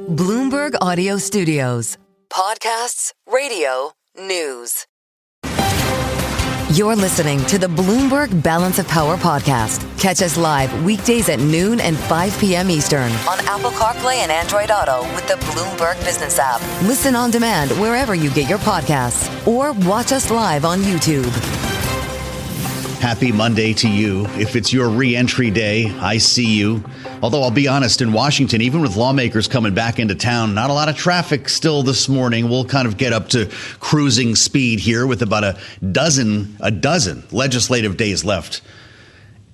Bloomberg Audio Studios. Podcasts, radio, news. You're listening to the Bloomberg Balance of Power podcast. Catch us live weekdays at noon and 5 p.m. Eastern on Apple CarPlay and Android Auto with the Bloomberg Business app. Listen on demand wherever you get your podcasts or watch us live on YouTube. Happy Monday to you. If it's your re-entry day, I see you. Although I'll be honest, in Washington, even with lawmakers coming back into town, not a lot of traffic still this morning. We'll kind of get up to cruising speed here with about a dozen legislative days left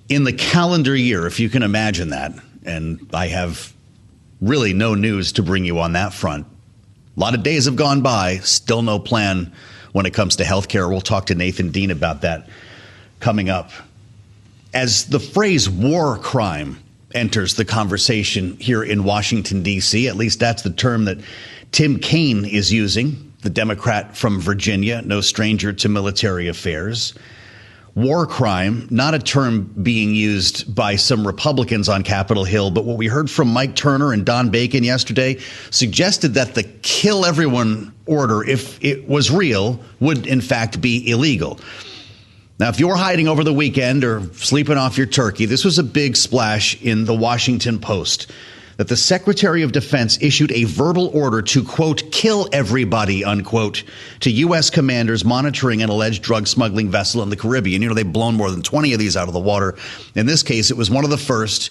in the calendar year, if you can imagine that. And I have really no news to bring you on that front. A lot of days have gone by, still no plan when it comes to health care. We'll talk to Nathan Dean about that coming up. As the phrase war crime enters the conversation here in Washington, D.C., at least that's the term that Tim Kaine is using, the Democrat from Virginia, no stranger to military affairs. War crime, not a term being used by some Republicans on Capitol Hill, but what we heard from Mike Turner and Don Bacon yesterday suggested that the kill everyone order, if it was real, would in fact be illegal. Now, if you're hiding over the weekend or sleeping off your turkey, this was a big splash in the Washington Post that the Secretary of Defense issued a verbal order to, quote, kill everybody, unquote, to U.S. commanders monitoring an alleged drug smuggling vessel in the Caribbean. You know, they've blown more than 20 of these out of the water. In this case, it was one of the first.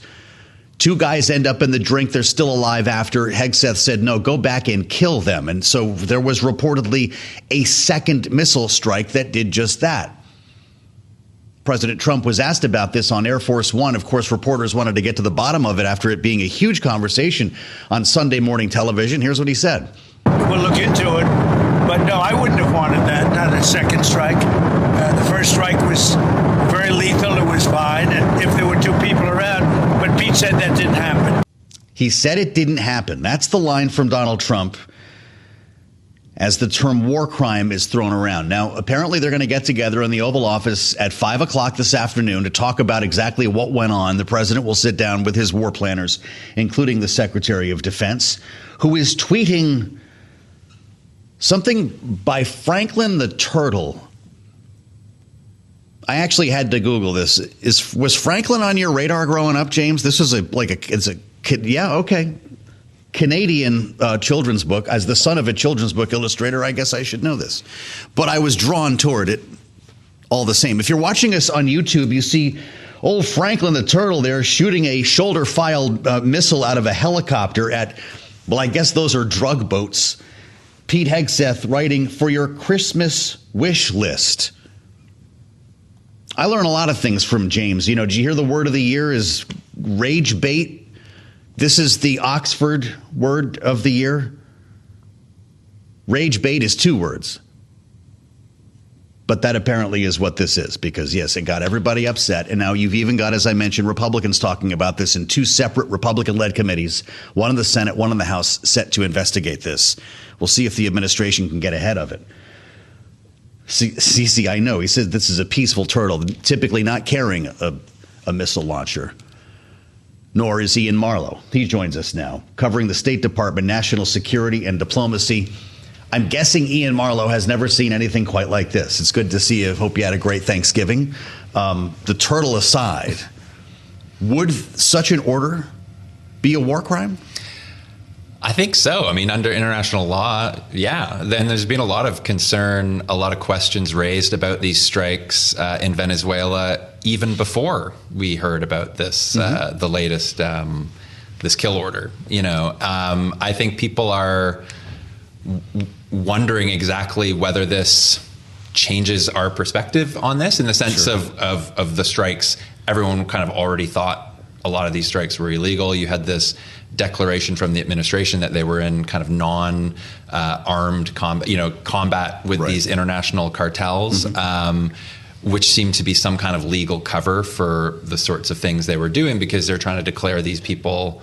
Two guys end up in the drink. They're still alive after. Hegseth said, no, go back and kill them. And so there was reportedly a second missile strike that did just that. President Trump was asked about this on Air Force One. Of course, reporters wanted to get to the bottom of it after it being a huge conversation on Sunday morning television. Here's what he said. We'll look into it. But no, I wouldn't have wanted that, not a second strike. The first strike was very lethal. It was fine. And if there were two people around, but Pete said that didn't happen. He said it didn't happen. That's the line from Donald Trump as the term war crime is thrown around. Now, apparently they're going to get together in the Oval Office at 5 o'clock this afternoon to talk about exactly what went on. The president will sit down with his war planners, including the Secretary of Defense, who is tweeting something by Franklin the Turtle. I actually had to Google this. Was Franklin on your radar growing up, James? This is yeah, okay. Canadian children's book. As the son of a children's book illustrator, I guess I should know this. But I was drawn toward it all the same. If you're watching us on YouTube, you see old Franklin the Turtle there shooting a shoulder-fired missile out of a helicopter at, well, I guess those are drug boats. Pete Hegseth writing, for your Christmas wish list. I learn a lot of things from James. You know, did you hear the word of the year is rage bait? This is the Oxford word of the year. Rage bait is 2 words. But that apparently is what this is, because, yes, it got everybody upset. And now you've even got, as I mentioned, Republicans talking about this in 2 separate Republican-led committees, one in the Senate, one in the House, set to investigate this. We'll see if the administration can get ahead of it. CC, I know. He said this is a peaceful turtle, typically not carrying a missile launcher. Nor is Iain Marlow. He joins us now, covering the State Department, national security, and diplomacy. I'm guessing Iain Marlow has never seen anything quite like this. It's good to see you. Hope you had a great Thanksgiving. The turtle aside, would such an order be a war crime? I think so. I mean, under international law, yeah. Then there's been a lot of concern, a lot of questions raised about these strikes in Venezuela, even before we heard about this, the latest, this kill order. You know, I think people are wondering exactly whether this changes our perspective on this, in the sense of the strikes. Everyone kind of already thought a lot of these strikes were illegal. You had this declaration from the administration that they were in kind of non-armed combat with these international cartels, which seemed to be some kind of legal cover for the sorts of things they were doing, because they're trying to declare these people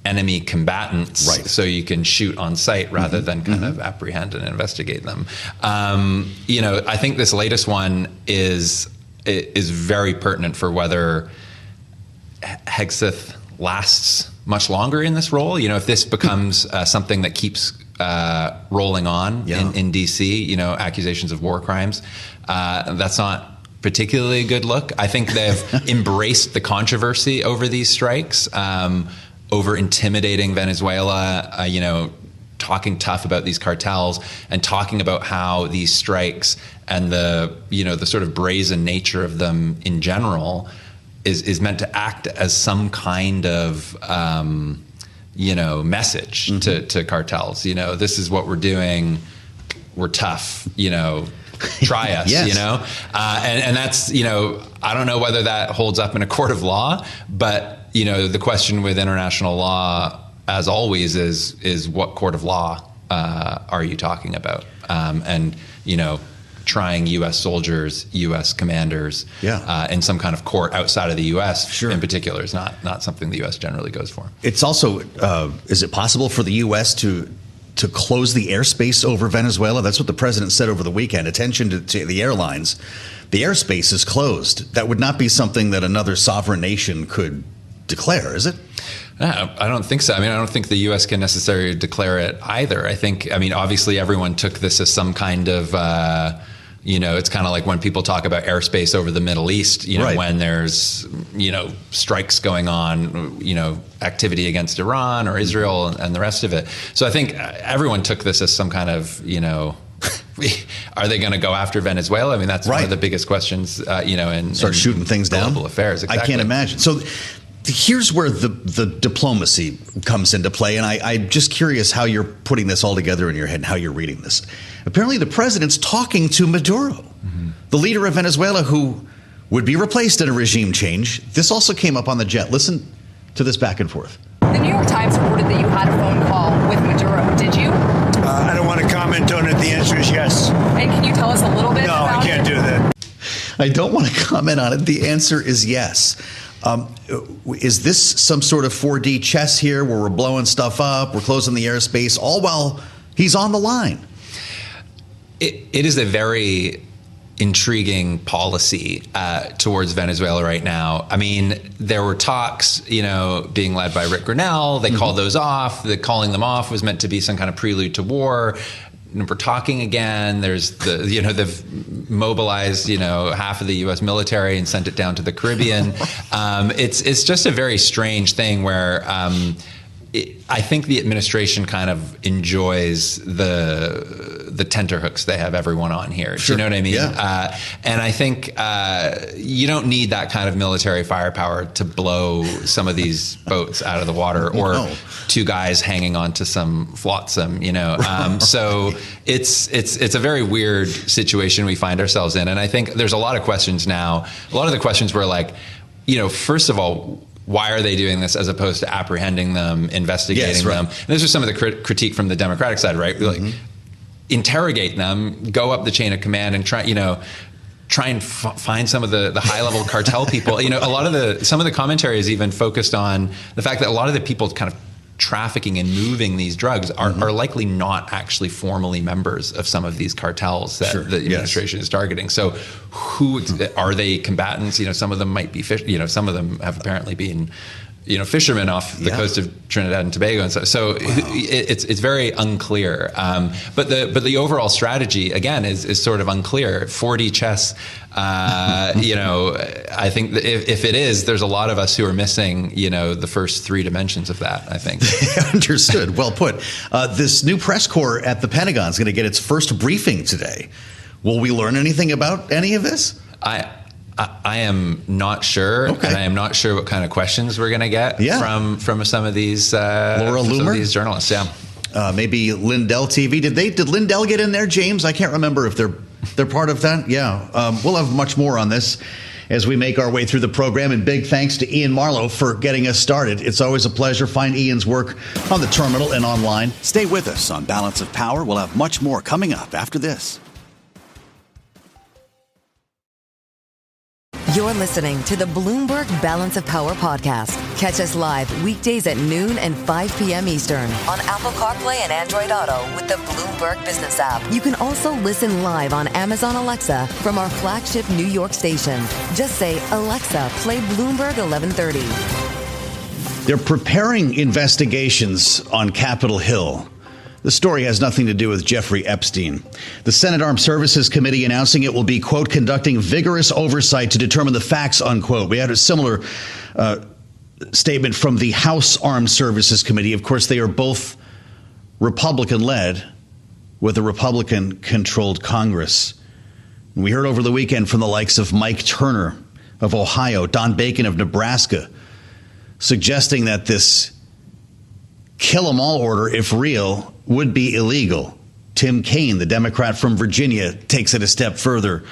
enemy combatants, so you can shoot on sight rather than kind of apprehend and investigate them. I think this latest one is very pertinent for whether Hegseth lasts much longer in this role. If this becomes something that keeps rolling on in D.C., accusations of war crimes, that's not particularly a good look. I think they've embraced the controversy over these strikes, over intimidating Venezuela, talking tough about these cartels and talking about how these strikes and the sort of brazen nature of them in general is meant to act as some kind of message to cartels. This is what we're doing. We're tough. Try us. Yes. And that's I don't know whether that holds up in a court of law, but the question with international law, as always, is what court of law are you talking about? And trying U.S. soldiers, U.S. commanders in some kind of court outside of the U.S. in particular is not something the U.S. generally goes for. It's also, is it possible for the U.S. to close the airspace over Venezuela? That's what the president said over the weekend. Attention to the airlines. The airspace is closed. That would not be something that another sovereign nation could declare, is it? I don't think so. I don't think the U.S. can necessarily declare it either. Obviously everyone took this as some kind of, it's kind of like when people talk about airspace over the Middle East, when there's, strikes going on, activity against Iran or Israel and the rest of it. So I think everyone took this as some kind of, are they going to go after Venezuela? That's one of the biggest questions, in shooting things down. Global affairs. Exactly. I can't imagine. So here's where the diplomacy comes into play, and I'm just curious how you're putting this all together in your head and how you're reading this. Apparently the president's talking to Maduro, the leader of Venezuela, who would be replaced in a regime change. This also came up on the jet. Listen to this back and forth. The New York Times reported that you had a phone call with Maduro. Did you? I don't want to comment on it. The answer is yes. And can you tell us a little bit about it? No, I can't do that. I don't want to comment on it. The answer is yes. Is this some sort of 4D chess here where we're blowing stuff up, we're closing the airspace, all while he's on the line? It is a very intriguing policy towards Venezuela right now. There were talks, being led by Rick Grinnell. They called those off. The calling them off was meant to be some kind of prelude to war. We're talking again. There's they've mobilized, half of the U.S. military and sent it down to the Caribbean. It's just a very strange thing where I think the administration kind of enjoys the tenterhooks they have everyone on here. Sure. Do you know what I mean? Yeah. And I think you don't need that kind of military firepower to blow some of these boats out of the water, or two guys hanging onto some flotsam. So it's a very weird situation we find ourselves in, and I think there's a lot of questions now. A lot of the questions were like, first of all, why are they doing this as opposed to apprehending them, investigating them? And this was some of the critique from the Democratic side, right? Like, interrogate them, go up the chain of command, and try and find some of the high level cartel people. Some of the commentary is even focused on the fact that a lot of the people kind of trafficking and moving these drugs are likely not actually formally members of some of these cartels that the administration is targeting. So who are they combatants? Some of them might be some of them have apparently been fishermen off the coast of Trinidad and Tobago and stuff. So it's very unclear. But the overall strategy again is sort of unclear. 4D chess. I think that if it is, there's a lot of us who are missing, the first three dimensions of that, I think. Understood. Well put. This new press corps at the Pentagon is going to get its first briefing today. Will we learn anything about any of this? I am not sure, and I am not sure what kind of questions we're going to get from some of these these journalists. Yeah, maybe Lindell TV. Did Lindell get in there, James? I can't remember if they're part of that. Yeah, we'll have much more on this as we make our way through the program. And big thanks to Iain Marlow for getting us started. It's always a pleasure. Find Iain's work on the terminal and online. Stay with us on Balance of Power. We'll have much more coming up after this. You're listening to the Bloomberg Balance of Power podcast. Catch us live weekdays at noon and 5 p.m. Eastern on Apple CarPlay and Android Auto with the Bloomberg Business app. You can also listen live on Amazon Alexa from our flagship New York station. Just say, Alexa, play Bloomberg 1130. They're preparing investigations on Capitol Hill. The story has nothing to do with Jeffrey Epstein. The Senate Armed Services Committee announcing it will be, quote, conducting vigorous oversight to determine the facts, unquote. We had a similar statement from the House Armed Services Committee. Of course, they are both Republican-led with a Republican-controlled Congress. And we heard over the weekend from the likes of Mike Turner of Ohio, Don Bacon of Nebraska, suggesting that this kill-em-all order, if real, would be illegal. Tim Kaine, the Democrat from Virginia, takes it a step further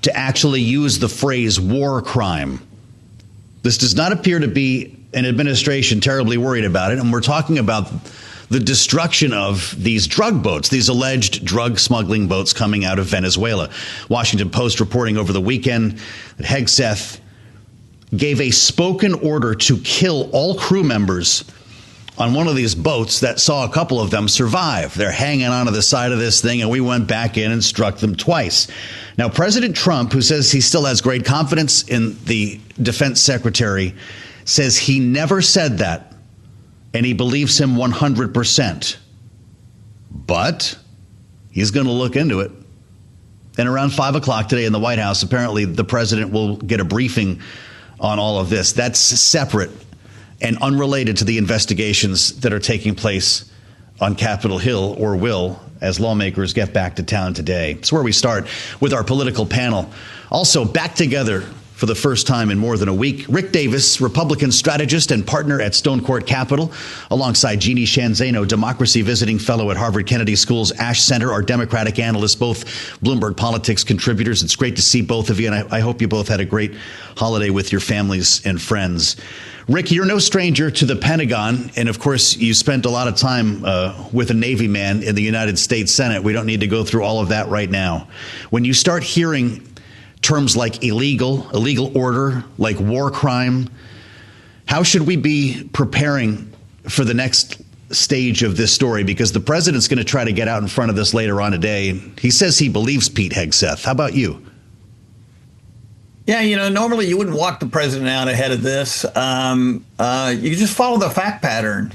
to actually use the phrase war crime. This does not appear to be an administration terribly worried about it, and we're talking about the destruction of these drug boats, these alleged drug smuggling boats coming out of Venezuela. Washington Post reporting over the weekend that Hegseth gave a spoken order to kill all crew members on one of these boats that saw a couple of them survive. They're hanging onto the side of this thing, and we went back in and struck them twice. Now, President Trump, who says he still has great confidence in the defense secretary, says he never said that, and he believes him 100%. But he's going to look into it. And around 5 o'clock today in the White House, apparently the president will get a briefing on all of this. That's separate and unrelated to the investigations that are taking place on Capitol Hill, or will, as lawmakers get back to town today. It's where we start with our political panel. Also back together for the first time in more than a week, Rick Davis, Republican strategist and partner at Stonecourt Capital, alongside Jeanne Zaino, democracy visiting fellow at Harvard Kennedy School's Ash Center, our Democratic analysts, both Bloomberg Politics contributors. It's great to see both of you, and I hope you both had a great holiday with your families and friends. Rick, you're no stranger to the Pentagon, and of course, you spent a lot of time with a Navy man in the United States Senate. We don't need to go through all of that right now. When you start hearing terms like illegal order, like war crime, how should we be preparing for the next stage of this story? Because the president's going to try to get out in front of this later on today. He says he believes Pete Hegseth. How about you? Yeah, normally you wouldn't walk the president out ahead of this. You just follow the fact pattern.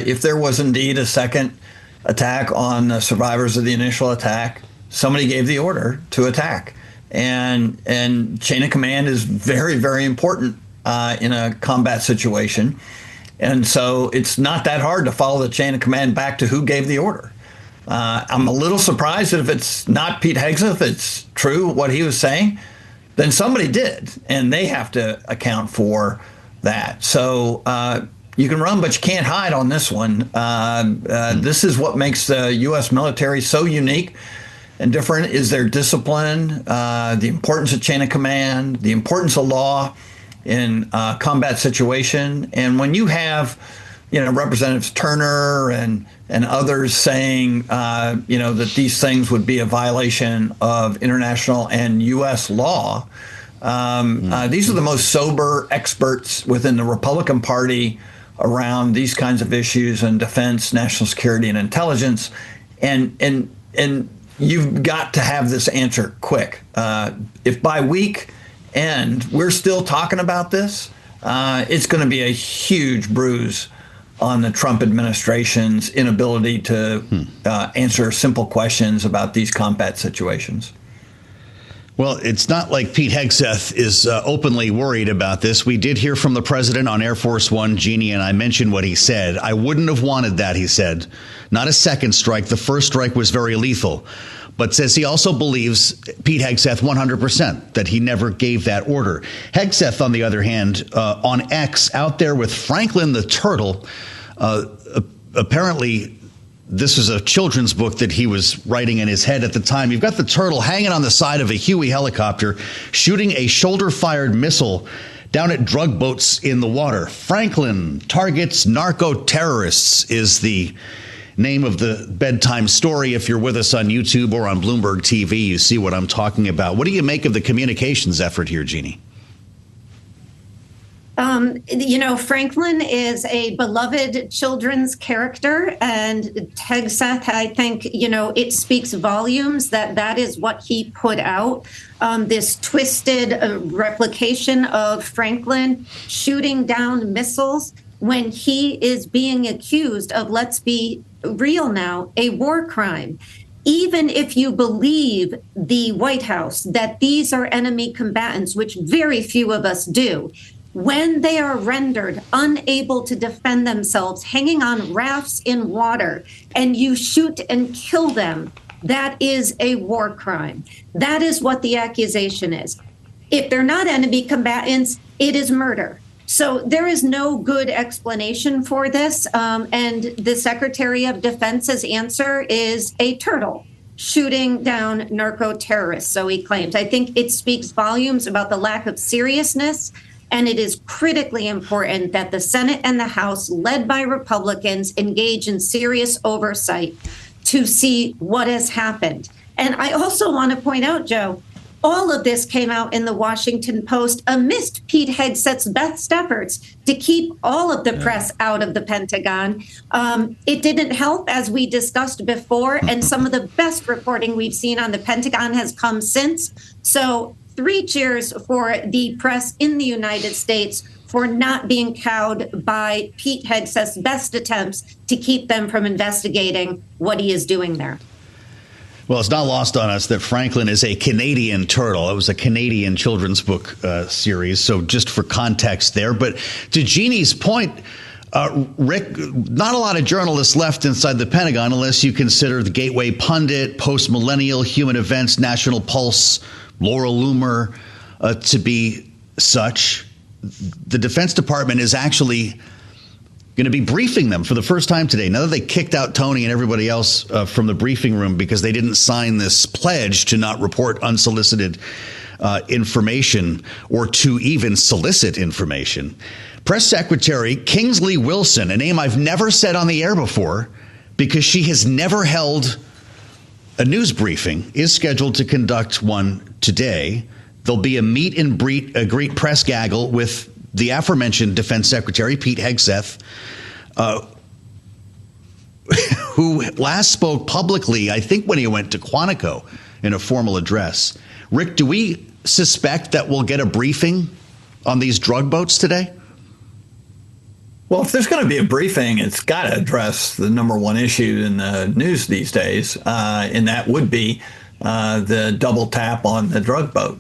If there was indeed a second attack on the survivors of the initial attack, somebody gave the order to attack. And chain of command is very, very important in a combat situation. And so it's not that hard to follow the chain of command back to who gave the order. I'm a little surprised that if it's not Pete Hegseth, it's true what he was saying, then somebody did, and they have to account for that. So you can run, but you can't hide on this one. This is what makes the U.S. military so unique and different, is their discipline, the importance of chain of command, the importance of law in combat situation. And when you have, Representatives Turner and others saying, that these things would be a violation of international and U.S. law, these are the most sober experts within the Republican Party around these kinds of issues in defense, national security, and intelligence. And you've got to have this answer quick. If by week end we're still talking about this, it's going to be a huge bruise on the Trump administration's inability to answer simple questions about these combat situations. Well, it's not like Pete Hegseth is openly worried about this. We did hear from the president on Air Force One, Jeanne, and I mentioned what he said. I wouldn't have wanted that, he said. Not a second strike. The first strike was very lethal. But says he also believes Pete Hegseth 100%, that he never gave that order. Hegseth, on the other hand, on X, out there with Franklin the Turtle, apparently this was a children's book that he was writing in his head at the time. You've got the turtle hanging on the side of a Huey helicopter, shooting a shoulder-fired missile down at drug boats in the water. Franklin targets narco-terrorists is the name of the bedtime story. If you're with us on YouTube or on Bloomberg TV, you see what I'm talking about. What do you make of the communications effort here, Jeanne? Franklin is a beloved children's character, and Hegseth, I think, it speaks volumes that is what he put out. This twisted replication of Franklin shooting down missiles when he is being accused of, let's be real now, a war crime. Even if you believe the White House that these are enemy combatants, which very few of us do, when they are rendered unable to defend themselves, hanging on rafts in water, and you shoot and kill them, that is a war crime. That is what the accusation is. If they're not enemy combatants, it is murder. So there is no good explanation for this. And the Secretary of Defense's answer is a turtle shooting down narco terrorists, so he claims. I think it speaks volumes about the lack of seriousness. And it is critically important that the Senate and the House, led by Republicans, engage in serious oversight to see what has happened. And I also want to point out, Joe, all of this came out in the Washington Post amidst Pete Hegseth's best efforts to keep all of the press out of the Pentagon. It didn't help, as we discussed before, and some of the best reporting we've seen on the Pentagon has come since. So 3 cheers for the press in the United States for not being cowed by Pete Hegseth's best attempts to keep them from investigating what he is doing there. Well, it's not lost on us that Franklin is a Canadian turtle. It was a Canadian children's book series. So just for context there. But to Jeannie's point, Rick, not a lot of journalists left inside the Pentagon unless you consider the Gateway Pundit, Post-Millennial, Human Events, National Pulse, Laura Loomer to be such. The Defense Department is actually going to be briefing them for the first time today. Now that they kicked out Tony and everybody else from the briefing room because they didn't sign this pledge to not report unsolicited information or to even solicit information. Press Secretary Kingsley Wilson, a name I've never said on the air before because she has never held a news briefing, is scheduled to conduct one today. There'll be a meet and greet press gaggle with the aforementioned Defense Secretary, Pete Hegseth, who last spoke publicly, I think, when he went to Quantico in a formal address. Rick, do we suspect that we'll get a briefing on these drug boats today? Well, if there's going to be a briefing, it's got to address the number one issue in the news these days, and that would be the double tap on the drug boat.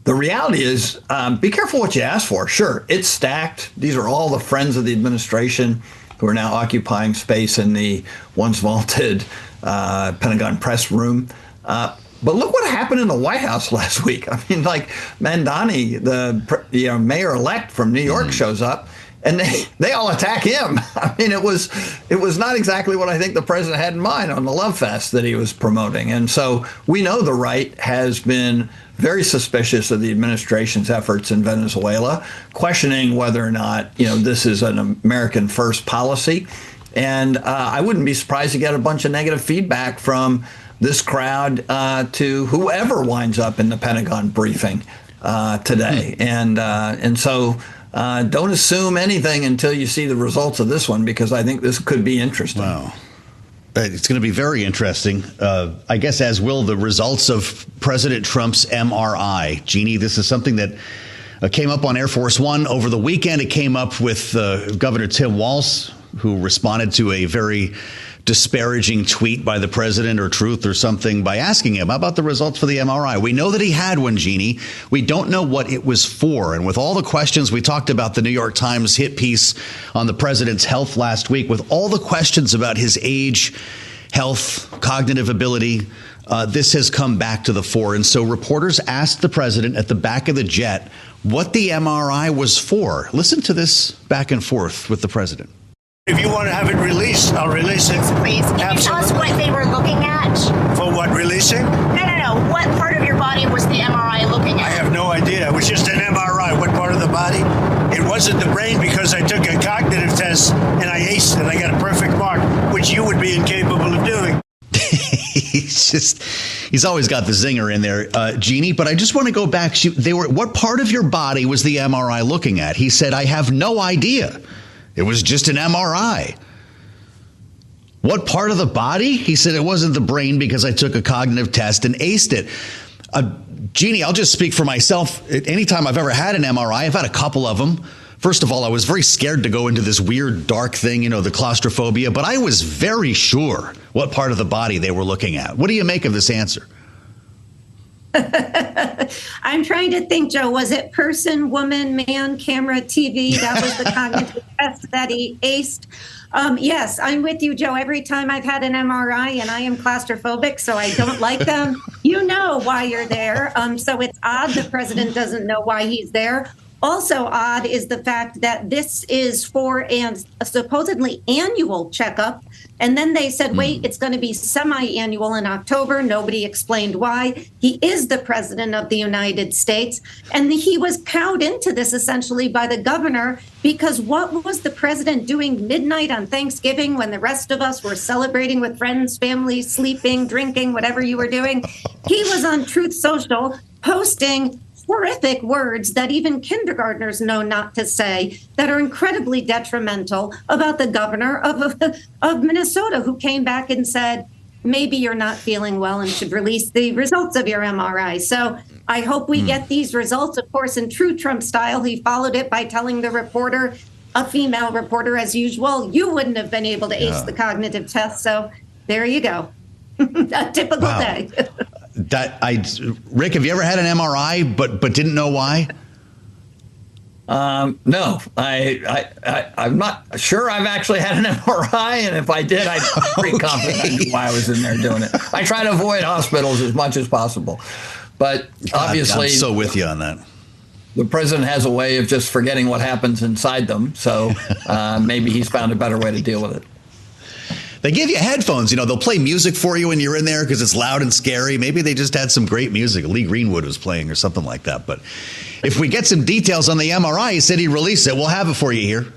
The reality is, be careful what you ask for. Sure, it's stacked. These are all the friends of the administration who are now occupying space in the once vaulted Pentagon press room. But look what happened in the White House last week. I mean, like Mandani, the mayor-elect from New York, shows up, and they all attack him. I mean, it was not exactly what I think the president had in mind on the love fest that he was promoting. And so we know the right has been very suspicious of the administration's efforts in Venezuela, questioning whether or not, this is an American first policy. And I wouldn't be surprised to get a bunch of negative feedback from this crowd to whoever winds up in the Pentagon briefing today. And so don't assume anything until you see the results of this one, because I think this could be interesting. Wow. It's going to be very interesting, I guess, as will the results of President Trump's MRI. Jeannie, this is something that came up on Air Force One over the weekend. It came up with Governor Tim Walz, who responded to a very disparaging tweet by the president, or Truth or something, by asking him about the results for the MRI. We know that he had one, Jeannie. We don't know what it was for. And with all the questions, we talked about the New York Times hit piece on the president's health last week, with all the questions about his age, health, cognitive ability, this has come back to the fore. And so reporters asked the president at the back of the jet what the MRI was for. Listen to this back and forth with the president. If you want to have it released, I'll release it. Please, can you tell us what they were looking at? For what, releasing? No. What part of your body was the MRI looking at? I have no idea. It was just an MRI. What part of the body? It wasn't the brain, because I took a cognitive test and I aced it. I got a perfect mark, which you would be incapable of doing. He's always got the zinger in there, Jeannie. But I just want to go back. What part of your body was the MRI looking at? He said, I have no idea. It was just an MRI. What part of the body? He said it wasn't the brain because I took a cognitive test and aced it. Jeannie, I'll just speak for myself. Anytime I've ever had an MRI, I've had a couple of them First of all, I was very scared to go into this weird dark thing, the claustrophobia, but I was very sure what part of the body they were looking at. What do you make of this answer? I'm trying to think, Joe, was it person, woman, man, camera, TV? That was the cognitive test that he aced. Yes, I'm with you, Joe. Every time I've had an MRI, and I am claustrophobic, so I don't like them, you know why you're there. So it's odd the president doesn't know why he's there. Also odd is the fact that this is for a supposedly annual checkup. And then they said, wait, it's going to be semi-annual in October. Nobody explained why. He is the president of the United States. And he was cowed into this essentially by the governor, because what was the president doing midnight on Thanksgiving when the rest of us were celebrating with friends, family, sleeping, drinking, whatever you were doing? He was on Truth Social posting horrific words that even kindergartners know not to say, that are incredibly detrimental about the governor of Minnesota, who came back and said, maybe you're not feeling well and should release the results of your MRI. So I hope we get these results. Of course, in true Trump style, he followed it by telling the reporter, a female reporter as usual, you wouldn't have been able to ace the cognitive test. So there you go. A typical day. Rick, have you ever had an MRI but didn't know why? No, I'm not sure I've actually had an MRI, and if I did, I'm pretty confident I knew why I was in there doing it. I try to avoid hospitals as much as possible, but obviously, I'm so with you on that. The president has a way of just forgetting what happens inside them, so maybe he's found a better way to deal with it. They give you headphones, they'll play music for you when you're in there because it's loud and scary. Maybe they just had some great music. Lee Greenwood was playing or something like that. But if we get some details on the MRI, he said he'd release it. We'll have it for you here.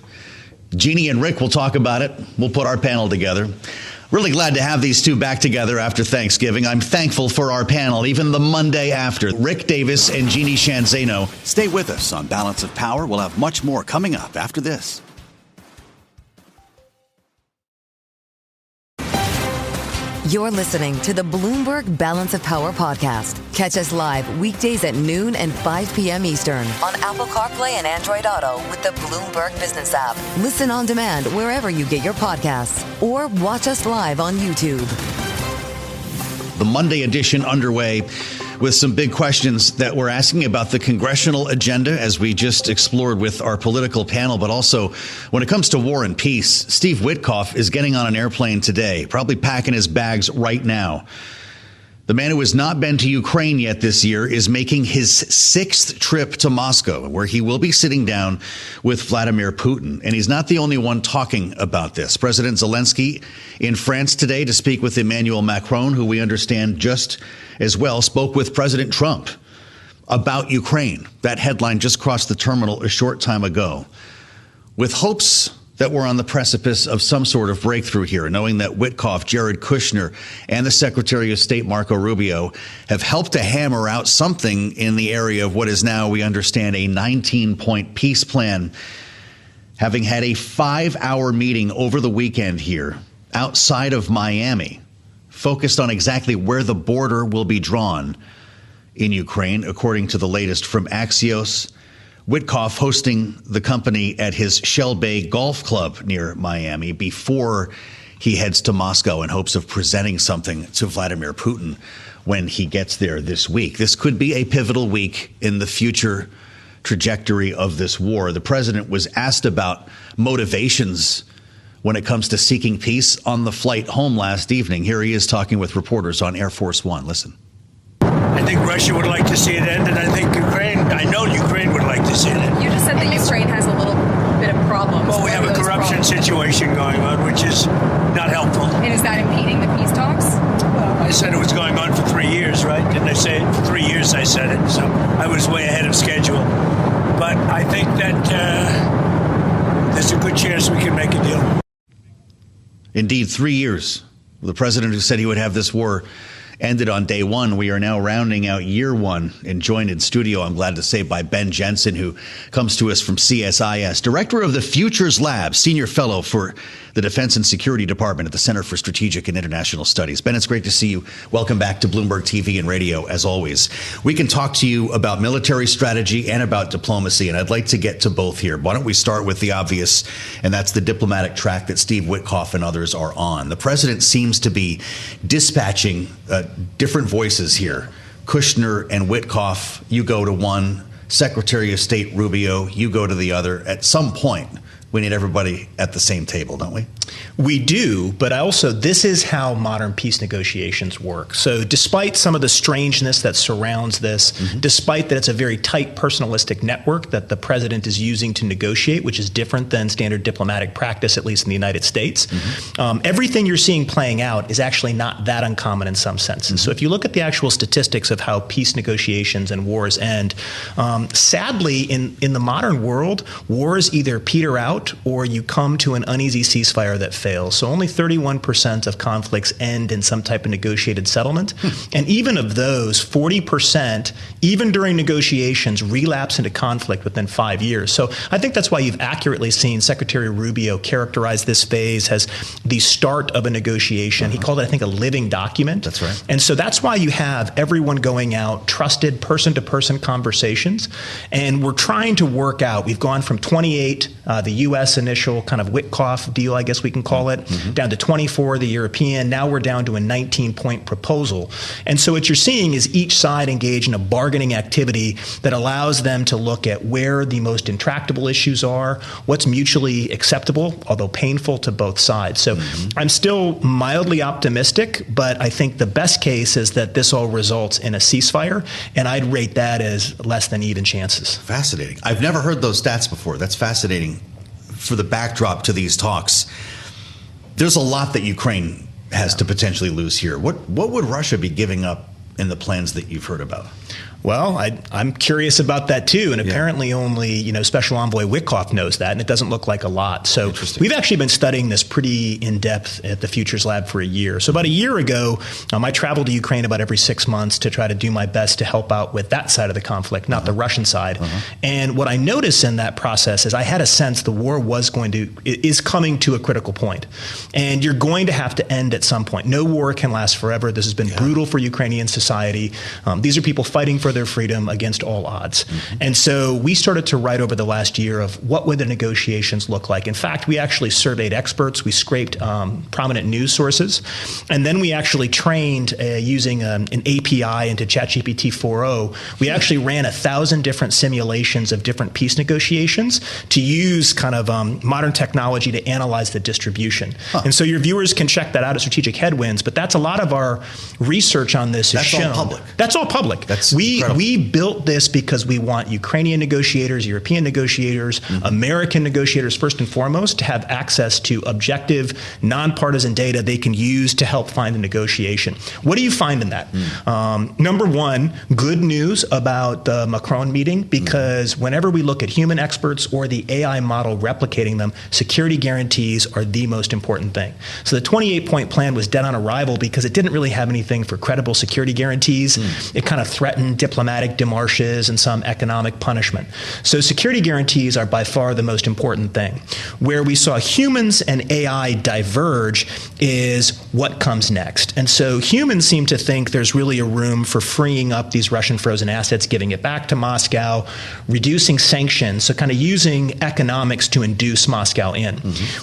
Jeanne and Rick will talk about it. We'll put our panel together. Really glad to have these two back together after Thanksgiving. I'm thankful for our panel, even the Monday after. Rick Davis and Jeanne Zaino. Stay with us on Balance of Power. We'll have much more coming up after this. You're listening to the Bloomberg Balance of Power podcast. Catch us live weekdays at noon and 5 p.m. Eastern on Apple CarPlay and Android Auto with the Bloomberg Business app. Listen on demand wherever you get your podcasts or watch us live on YouTube. The Monday edition underway with some big questions that we're asking about the congressional agenda, as we just explored with our political panel, but also when it comes to war and peace. Steve Witkoff is getting on an airplane today, probably packing his bags right now. The man who has not been to Ukraine yet this year is making his 6th trip to Moscow, where he will be sitting down with Vladimir Putin. And he's not the only one talking about this. President Zelensky in France today to speak with Emmanuel Macron, who we understand just as well spoke with President Trump about Ukraine. That headline just crossed the terminal a short time ago, with hopes that we're on the precipice of some sort of breakthrough here, knowing that Witkoff, Jared Kushner, and the Secretary of State, Marco Rubio, have helped to hammer out something in the area of what is now, we understand, a 19-point peace plan, having had a 5-hour meeting over the weekend here outside of Miami, focused on exactly where the border will be drawn in Ukraine, according to the latest from Axios. Witkoff hosting the company at his Shell Bay Golf Club near Miami before he heads to Moscow in hopes of presenting something to Vladimir Putin when he gets there this week. This could be a pivotal week in the future trajectory of this war. The president was asked about motivations when it comes to seeking peace on the flight home last evening. Here he is talking with reporters on Air Force One. Listen. I think Russia would like to see it end, and I think I know Ukraine would like to see it end. You just said that Ukraine has a little bit of problems. Well, we have a corruption situation going on, which is not helpful. And is that impeding the peace talks? Well, I said it was going on for 3 years, right? Didn't I say it? For 3 years I said it, so I was way ahead of schedule. But I think that there's a good chance we can make a deal. Indeed, 3 years. The president who said he would have this war ended on day one. We are now rounding out year one and joined in studio, I'm glad to say, by Ben Jensen, who comes to us from CSIS, director of the Futures Lab, senior fellow for the Defense and Security Department at the Center for Strategic and International Studies. Ben, it's great to see you. Welcome back to Bloomberg TV and radio, as always. We can talk to you about military strategy and about diplomacy, and I'd like to get to both here. Why don't we start with the obvious, and that's the diplomatic track that Steve Witkoff and others are on. The president seems to be dispatching different voices here. Kushner and Witkoff, you go to one. Secretary of State Rubio, you go to the other. At some point, we need everybody at the same table, don't we? We do, but this is how modern peace negotiations work. So despite some of the strangeness that surrounds this, despite that it's a very tight personalistic network that the president is using to negotiate, which is different than standard diplomatic practice, at least in the United States, everything you're seeing playing out is actually not that uncommon in some senses. So if you look at the actual statistics of how peace negotiations and wars end, sadly, in the modern world, wars either peter out or you come to an uneasy ceasefire that fails. So only 31% of conflicts end in some type of negotiated settlement. And even of those, 40%, even during negotiations, relapse into conflict within 5 years. So I think that's why you've accurately seen Secretary Rubio characterize this phase as the start of a negotiation. He called it, I think, a living document. That's right. And so that's why you have everyone going out, trusted person-to-person conversations. And we're trying to work out, we've gone from 28, the U.S. initial kind of Witkoff deal, I guess we can call it, down to 24, the European. Now we're down to a 19-point proposal. And so what you're seeing is each side engage in a bargaining activity that allows them to look at where the most intractable issues are, what's mutually acceptable, although painful to both sides. So I'm still mildly optimistic, but I think the best case is that this all results in a ceasefire, and I'd rate that as less than even chances. Fascinating. I've never heard those stats before. That's fascinating for the backdrop to these talks. There's a lot that Ukraine has to potentially lose here. What would Russia be giving up in the plans that you've heard about? Well, I'm curious about that too, and apparently only Special Envoy Witkoff knows that, and it doesn't look like a lot. So we've actually been studying this pretty in depth at the Futures Lab for a year. So about a year ago, I traveled to Ukraine about every 6 months to try to do my best to help out with that side of the conflict, not the Russian side. And what I noticed in that process is I had a sense the war is coming to a critical point, and you're going to have to end at some point. No war can last forever. This has been brutal for Ukrainian society. These are people fighting for their freedom against all odds. And so we started to write over the last year of what would the negotiations look like. In fact, we actually surveyed experts. We scraped prominent news sources. And then we actually trained using an API into ChatGPT 4.0. We actually ran 1,000 different simulations of different peace negotiations to use kind of modern technology to analyze the distribution. And so your viewers can check that out at Strategic Headwinds, but that's a lot of our research on this is shown. All public. That's all public. We built this because we want Ukrainian negotiators, European negotiators, American negotiators, first and foremost, to have access to objective, nonpartisan data they can use to help find a negotiation. What do you find in that? Number one, good news about the Macron meeting, because whenever we look at human experts or the AI model replicating them, security guarantees are the most important thing. So the 28-point plan was dead on arrival because it didn't really have anything for credible security guarantees. It kind of threatened diplomatic démarches and some economic punishment. So security guarantees are by far the most important thing. Where we saw humans and AI diverge is what comes next. And so humans seem to think there's really a room for freeing up these Russian frozen assets, giving it back to Moscow, reducing sanctions, so kind of using economics to induce Moscow in.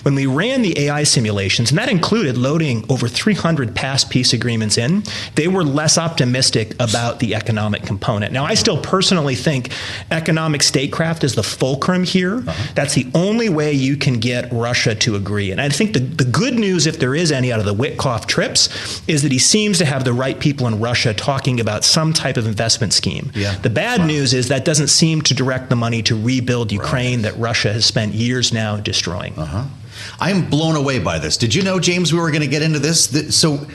When we ran the AI simulations, and that included loading over 300 past peace agreements in, they were less optimistic about the economic component. Now, I still personally think economic statecraft is the fulcrum here. That's the only way you can get Russia to agree. And I think the good news, if there is any, out of the Witkoff trips, is that he seems to have the right people in Russia talking about some type of investment scheme. The bad news is that doesn't seem to direct the money to rebuild Ukraine that Russia has spent years now destroying. I'm blown away by this. Did you know, James, we were going to get into this? So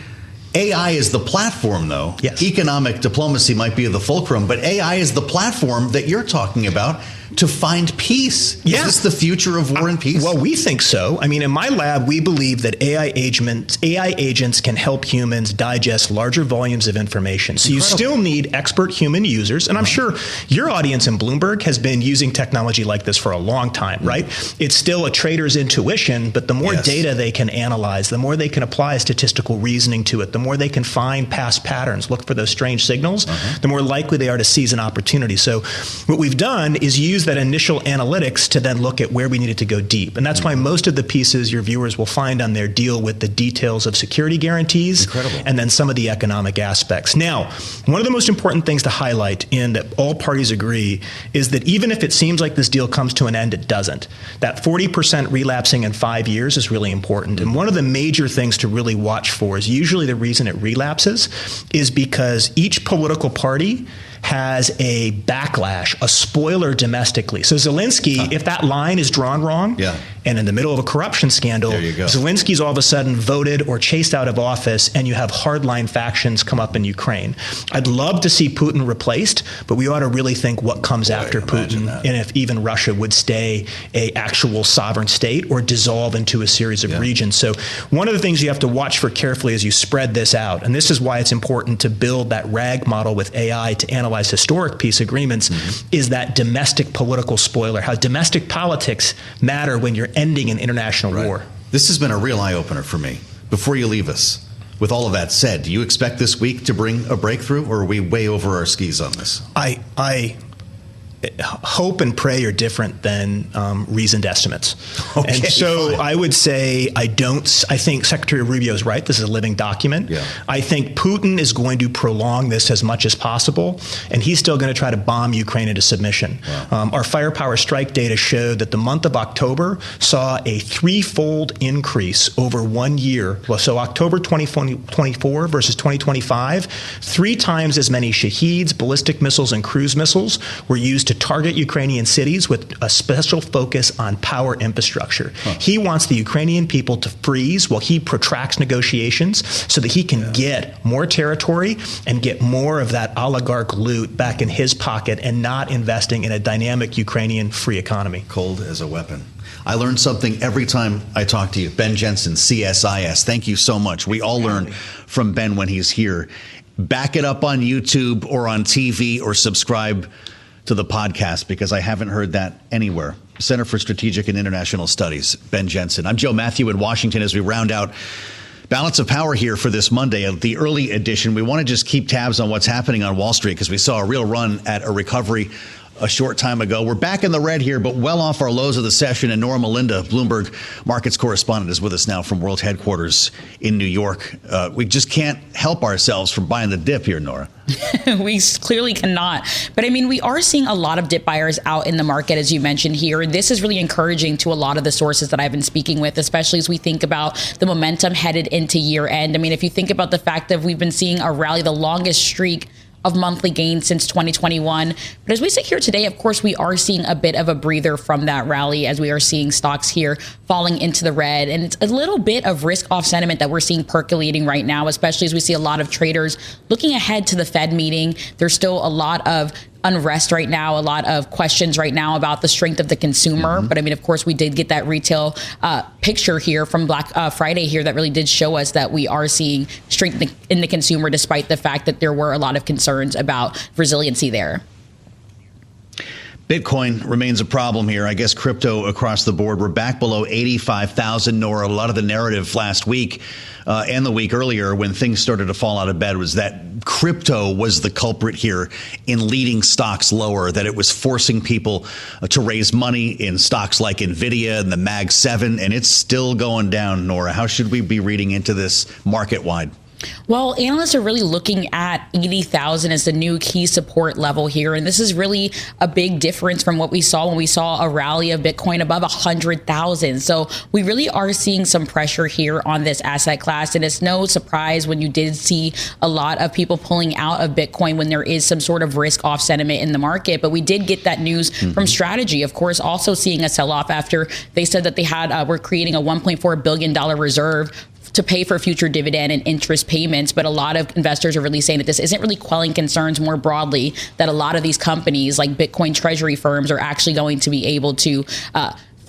AI is the platform, though. Yes. Economic diplomacy might be the fulcrum, but AI is the platform that you're talking about to find peace. Yeah. Is this the future of war and peace? Well, we think so. I mean, in my lab, we believe that AI agents can help humans digest larger volumes of information. So you still need expert human users. And I'm sure your audience in Bloomberg has been using technology like this for a long time, right? It's still a trader's intuition, but the more data they can analyze, the more they can apply statistical reasoning to it, the more they can find past patterns, look for those strange signals, the more likely they are to seize an opportunity. So what we've done is use that initial analytics to then look at where we needed to go deep. And that's why most of the pieces your viewers will find on there deal with the details of security guarantees and then some of the economic aspects. Now, one of the most important things to highlight, and that all parties agree, is that even if it seems like this deal comes to an end, it doesn't. That 40% relapsing in 5 years is really important. And one of the major things to really watch for is usually the reason it relapses is because each political party has a backlash, a spoiler domestically. So Zelensky, if that line is drawn wrong, and in the middle of a corruption scandal, Zelensky's all of a sudden voted or chased out of office, and you have hardline factions come up in Ukraine. I'd love to see Putin replaced, but we ought to really think what comes after Putin, and if even Russia would stay a actual sovereign state or dissolve into a series of regions. So one of the things you have to watch for carefully as you spread this out, and this is why it's important to build that RAG model with AI to analyze historic peace agreements, is that domestic political spoiler, how domestic politics matter when you're ending an international war. This has been a real eye-opener for me. Before you leave us, with all of that said, do you expect this week to bring a breakthrough, or are we way over our skis on this? I hope and pray are different than reasoned estimates. And so I would say I think Secretary Rubio is right. This is a living document. I think Putin is going to prolong this as much as possible, and he's still going to try to bomb Ukraine into submission. Our firepower strike data showed that the month of October saw a threefold increase over 1 year. So October 2024 versus 2025, 3 times as many Shaheeds, ballistic missiles, and cruise missiles were used to target Ukrainian cities with a special focus on power infrastructure. He wants the Ukrainian people to freeze while he protracts negotiations so that he can get more territory and get more of that oligarch loot back in his pocket and not investing in a dynamic Ukrainian free economy. Cold as a weapon. I learn something every time I talk to you. Ben Jensen, CSIS, thank you so much. We all learn from Ben when he's here. Back it up on YouTube or on TV or subscribe to the podcast, because I haven't heard that anywhere. Center for Strategic and International Studies, Ben Jensen. I'm Joe Mathieu in Washington as we round out Balance of Power here for this Monday, the early edition. We want to just keep tabs on what's happening on Wall Street because we saw a real run at a recovery a short time ago. We're back in the red here, but well off our lows of the session. And Norah, Mulinda, Bloomberg markets correspondent, is with us now from World Headquarters in New York. We just can't help ourselves from buying the dip here, Norah. We clearly cannot. But I mean, we are seeing a lot of dip buyers out in the market, as you mentioned here. This is really encouraging to a lot of the sources that I've been speaking with, especially as we think about the momentum headed into year end. I mean, if you think about the fact that we've been seeing a rally, the longest streak of monthly gains since 2021. But as we sit here today, of course, we are seeing a bit of a breather from that rally as we are seeing stocks here falling into the red. And it's a little bit of risk off sentiment that we're seeing percolating right now, especially as we see a lot of traders looking ahead to the Fed meeting. There's still a lot of unrest right now, a lot of questions right now about the strength of the consumer. But I mean, of course, we did get that retail picture here from Black Friday here that really did show us that we are seeing strength in the consumer, despite the fact that there were a lot of concerns about resiliency there. Bitcoin remains a problem here. I guess crypto across the board. We're back below 85,000, Norah. A lot of the narrative last week and the week earlier when things started to fall out of bed was that crypto was the culprit here in leading stocks lower, that it was forcing people to raise money in stocks like NVIDIA and the Mag 7, and it's still going down, Norah. How should we be reading into this market-wide? Well, analysts are really looking at 80,000 as the new key support level here. And this is really a big difference from what we saw when we saw a rally of Bitcoin above 100,000. So we really are seeing some pressure here on this asset class. And it's no surprise when you did see a lot of people pulling out of Bitcoin when there is some sort of risk off sentiment in the market. But we did get that news from Strategy, of course, also seeing a sell off after they said that they had were creating a $1.4 billion reserve to pay for future dividend and interest payments. But a lot of investors are really saying that this isn't really quelling concerns more broadly, that a lot of these companies like Bitcoin treasury firms are actually going to be able to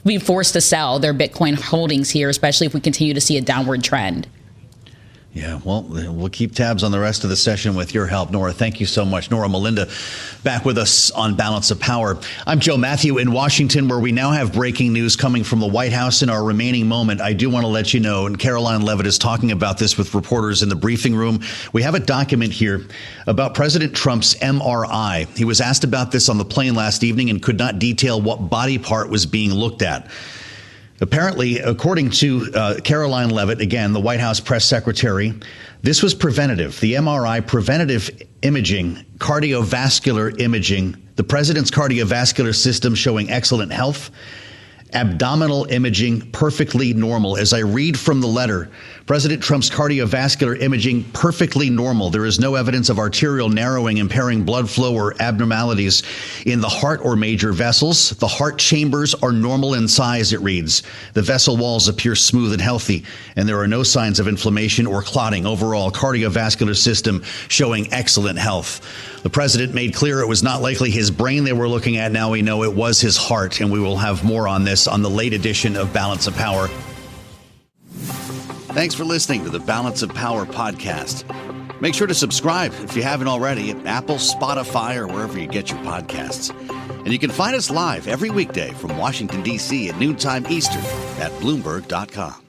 be forced to sell their Bitcoin holdings here, especially if we continue to see a downward trend. Yeah, well, we'll keep tabs on the rest of the session with your help, Norah. Thank you so much. Norah, Mulinda, back with us on Balance of Power. I'm Joe Mathieu in Washington, where we now have breaking news coming from the White House. In our remaining moment, I do want to let you know, and Caroline Levitt is talking about this with reporters in the briefing room. We have a document here about President Trump's MRI. He was asked about this on the plane last evening and could not detail what body part was being looked at. Apparently, according to Caroline Levitt, again, the White House press secretary, this was preventative. The MRI, preventative imaging, cardiovascular imaging, the president's cardiovascular system showing excellent health, abdominal imaging perfectly normal. As I read from the letter, President Trump's cardiovascular imaging perfectly normal. There is no evidence of arterial narrowing, impairing blood flow, or abnormalities in the heart or major vessels. The heart chambers are normal in size, it reads. The vessel walls appear smooth and healthy, and there are no signs of inflammation or clotting. Overall, cardiovascular system showing excellent health. The president made clear it was not likely his brain they were looking at. Now we know it was his heart, and we will have more on this on the late edition of Balance of Power. Thanks for listening to the Balance of Power podcast. Make sure to subscribe if you haven't already at Apple, Spotify, or wherever you get your podcasts. And you can find us live every weekday from Washington, D.C. at noontime Eastern at Bloomberg.com.